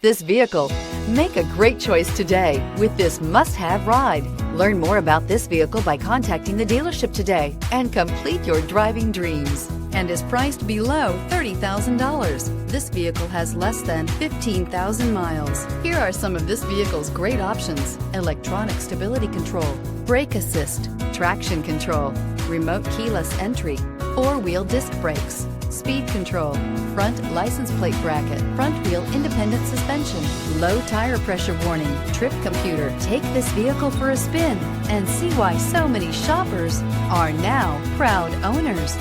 this vehicle. Make a great choice today with this must-have ride. Learn more about this vehicle by contacting the dealership today and complete your driving dreams, and is priced below $30,000. This vehicle has less than 15,000 miles. Here are some of this vehicle's great options: electronic stability control, brake assist, traction control, remote keyless entry, four-wheel disc brakes, speed control, front license plate bracket, front wheel independent suspension, low tire pressure warning, trip computer. Take this vehicle for a spin and see why so many shoppers are now proud owners.